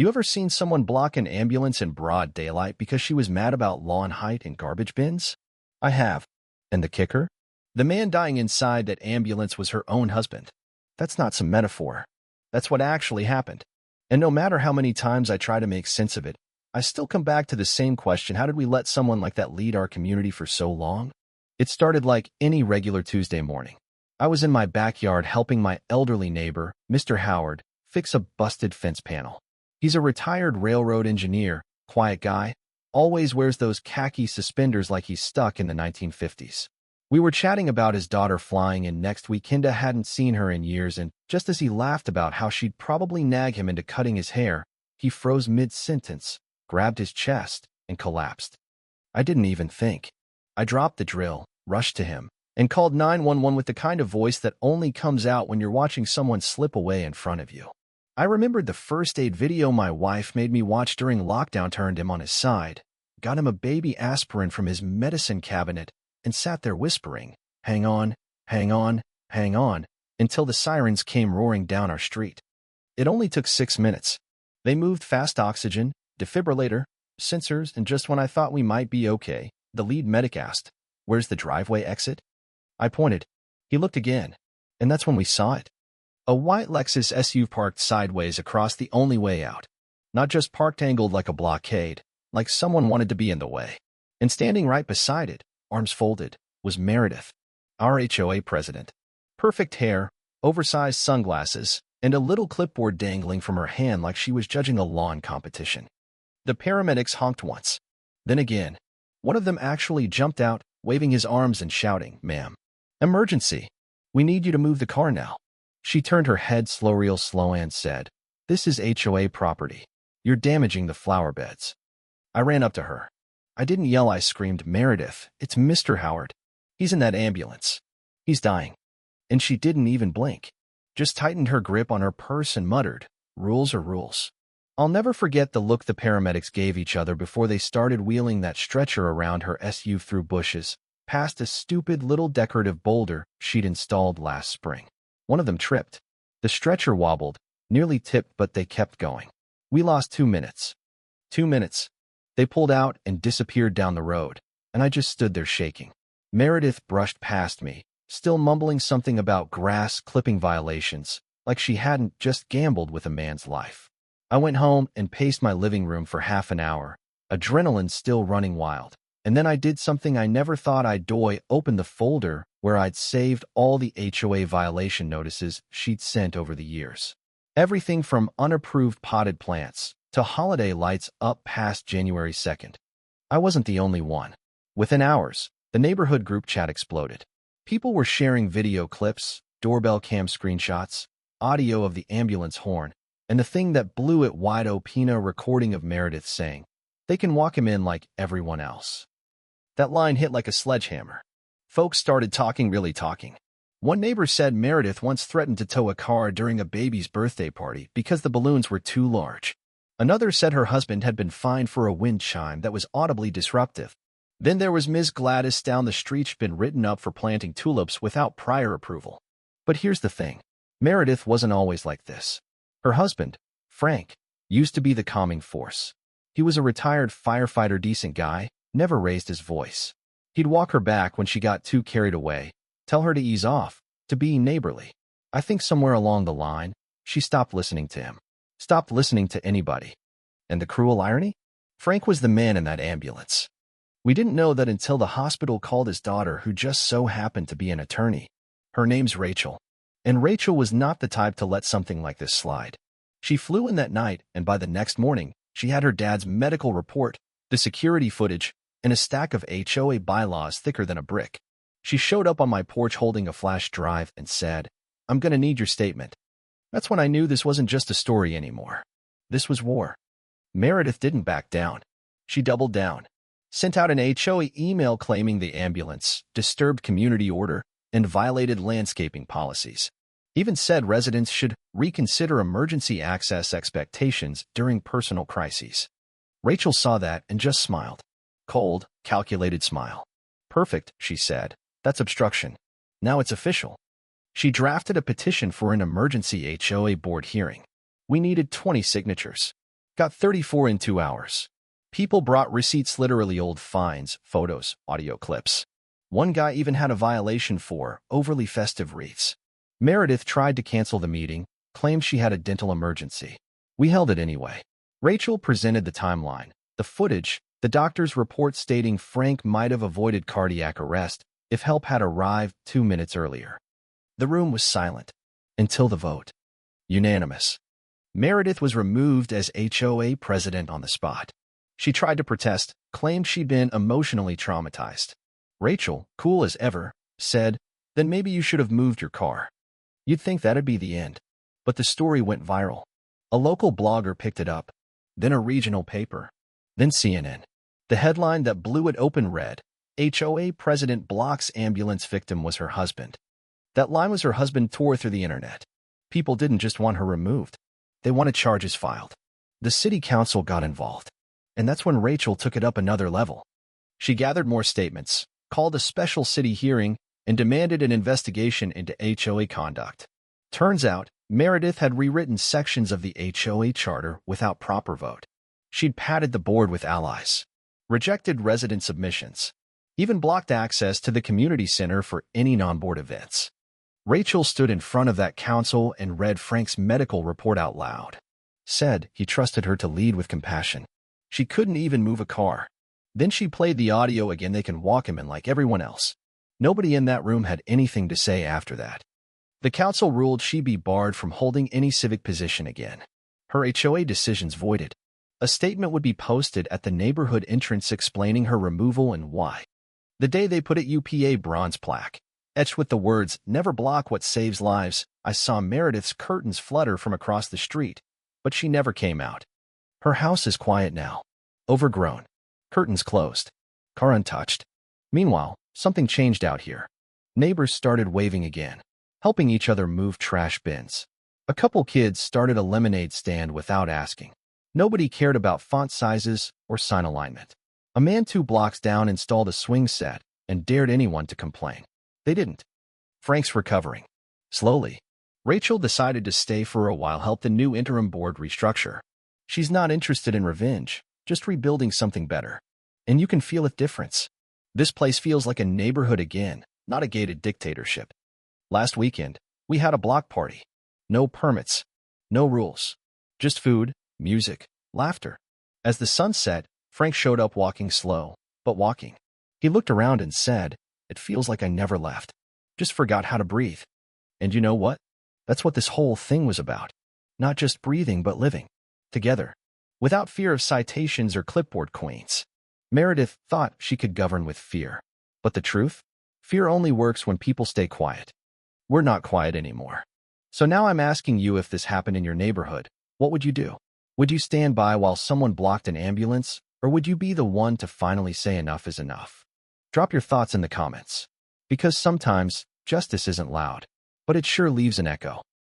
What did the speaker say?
You ever seen someone block an ambulance in broad daylight because she was mad about lawn height and garbage bins? I have. And the kicker? The man dying inside that ambulance was her own husband. That's not some metaphor. That's what actually happened. And no matter how many times I try to make sense of it, I still come back to the same question: how did we let someone like that lead our community for so long? It started like any regular Tuesday morning. I was in my backyard helping my elderly neighbor, Mr. Howard, fix a busted fence panel. He's a retired railroad engineer, quiet guy, always wears those khaki suspenders like he's stuck in the 1950s. We were chatting about his daughter flying in next week. Kinda hadn't seen her in years, and just as he laughed about how she'd probably nag him into cutting his hair, he froze mid-sentence, grabbed his chest, and collapsed. I didn't even think. I dropped the drill, rushed to him, and called 911 with the kind of voice that only comes out when you're watching someone slip away in front of you. I remembered the first aid video my wife made me watch during lockdown, turned him on his side, got him a baby aspirin from his medicine cabinet, and sat there whispering, "Hang on, hang on, hang on," until the sirens came roaring down our street. It only took 6 minutes. They moved fast: oxygen, defibrillator, sensors, and just when I thought we might be okay, the lead medic asked, "Where's the driveway exit?" I pointed. He looked again, and that's when we saw it. A white Lexus SUV parked sideways across the only way out. Not just parked angled like a blockade, like someone wanted to be in the way. And standing right beside it, arms folded, was Meredith, our HOA president. Perfect hair, oversized sunglasses, and a little clipboard dangling from her hand like she was judging a lawn competition. The paramedics honked once. Then again. One of them actually jumped out, waving his arms and shouting, "Ma'am, emergency. We need you to move the car now." She turned her head real slow and said, "This is HOA property. You're damaging the flower beds." I ran up to her. I didn't yell, I screamed, "Meredith, it's Mr. Howard. He's in that ambulance. He's dying." And she didn't even blink. Just tightened her grip on her purse and muttered, "Rules are rules." I'll never forget the look the paramedics gave each other before they started wheeling that stretcher around her SUV through bushes, past a stupid little decorative boulder she'd installed last spring. One of them tripped. The stretcher wobbled, nearly tipped, but they kept going. We lost 2 minutes. 2 minutes. They pulled out and disappeared down the road, and I just stood there shaking. Meredith brushed past me, still mumbling something about grass clipping violations, like she hadn't just gambled with a man's life. I went home and paced my living room for half an hour, adrenaline still running wild. And then I did something I never thought I'd do: opened the folder where I'd saved all the HOA violation notices she'd sent over the years. Everything from unapproved potted plants to holiday lights up past January 2nd. I wasn't the only one. Within hours, the neighborhood group chat exploded. People were sharing video clips, doorbell cam screenshots, audio of the ambulance horn, and the thing that blew it wide open, a recording of Meredith saying, "They can walk him in like everyone else." That line hit like a sledgehammer. Folks started talking, really talking. One neighbor said Meredith once threatened to tow a car during a baby's birthday party because the balloons were too large. Another said her husband had been fined for a wind chime that was audibly disruptive. Then there was Ms. Gladys down the street, she'd been written up for planting tulips without prior approval. But here's the thing. Meredith wasn't always like this. Her husband, Frank, used to be the calming force. He was a retired firefighter, decent guy, never raised his voice. He'd walk her back when she got too carried away, tell her to ease off, to be neighborly. I think somewhere along the line, she stopped listening to him. Stopped listening to anybody. And the cruel irony? Frank was the man in that ambulance. We didn't know that until the hospital called his daughter, who just so happened to be an attorney. Her name's Rachel. And Rachel was not the type to let something like this slide. She flew in that night, and by the next morning, she had her dad's medical report, the security footage, and a stack of HOA bylaws thicker than a brick. She showed up on my porch holding a flash drive and said, "I'm gonna need your statement." That's when I knew this wasn't just a story anymore. This was war. Meredith didn't back down. She doubled down. Sent out an HOA email claiming the ambulance disturbed community order and violated landscaping policies. Even said residents should reconsider emergency access expectations during personal crises. Rachel saw that and just smiled. Cold, calculated smile. "Perfect," she said. "That's obstruction. Now it's official." She drafted a petition for an emergency HOA board hearing. We needed 20 signatures. Got 34 in 2 hours. People brought receipts, literally old fines, photos, audio clips. One guy even had a violation for overly festive wreaths. Meredith tried to cancel the meeting, claimed she had a dental emergency. We held it anyway. Rachel presented the timeline, the footage, the doctor's report stating Frank might have avoided cardiac arrest if help had arrived 2 minutes earlier. The room was silent. Until the vote. Unanimous. Meredith was removed as HOA president on the spot. She tried to protest, claimed she'd been emotionally traumatized. Rachel, cool as ever, said, "Then maybe you should have moved your car." You'd think that'd be the end. But the story went viral. A local blogger picked it up, then a regional paper, then CNN. The headline that blew it open read, "HOA president blocks ambulance victim was her husband." That line was her husband tore through the internet. People didn't just want her removed. They wanted charges filed. The city council got involved. And that's when Rachel took it up another level. She gathered more statements, called a special city hearing, and demanded an investigation into HOA conduct. Turns out, Meredith had rewritten sections of the HOA charter without proper vote. She'd padded the board with allies, rejected resident submissions, even blocked access to the community center for any non-board events. Rachel stood in front of that council and read Frank's medical report out loud. Said he trusted her to lead with compassion. She couldn't even move a car. Then she played the audio again. They can walk him in like everyone else. Nobody in that room had anything to say after that. The council ruled she be barred from holding any civic position again. Her HOA decisions voided. A statement would be posted at the neighborhood entrance explaining her removal and why. The day they put it UPA bronze plaque, etched with the words, "Never block what saves lives." I saw Meredith's curtains flutter from across the street, but she never came out. Her house is quiet now. Overgrown. Curtains closed. Car untouched. Meanwhile, something changed out here. Neighbors started waving again, helping each other move trash bins. A couple kids started a lemonade stand without asking. Nobody cared about font sizes or sign alignment. A man 2 blocks down installed a swing set and dared anyone to complain. They didn't. Frank's recovering. Slowly. Rachel decided to stay for a while, help the new interim board restructure. She's not interested in revenge, just rebuilding something better. And you can feel a difference. This place feels like a neighborhood again, not a gated dictatorship. Last weekend, we had a block party. No permits. No rules. Just food, music, laughter. As the sun set, Frank showed up walking slow, but walking. He looked around and said, "It feels like I never left. Just forgot how to breathe." And you know what? That's what this whole thing was about. Not just breathing, but living. Together. Without fear of citations or clipboard queens. Meredith thought she could govern with fear. But the truth? Fear only works when people stay quiet. We're not quiet anymore. So now I'm asking you, if this happened in your neighborhood, what would you do? Would you stand by while someone blocked an ambulance, or would you be the one to finally say enough is enough? Drop your thoughts in the comments. Because sometimes, justice isn't loud, but it sure leaves an echo.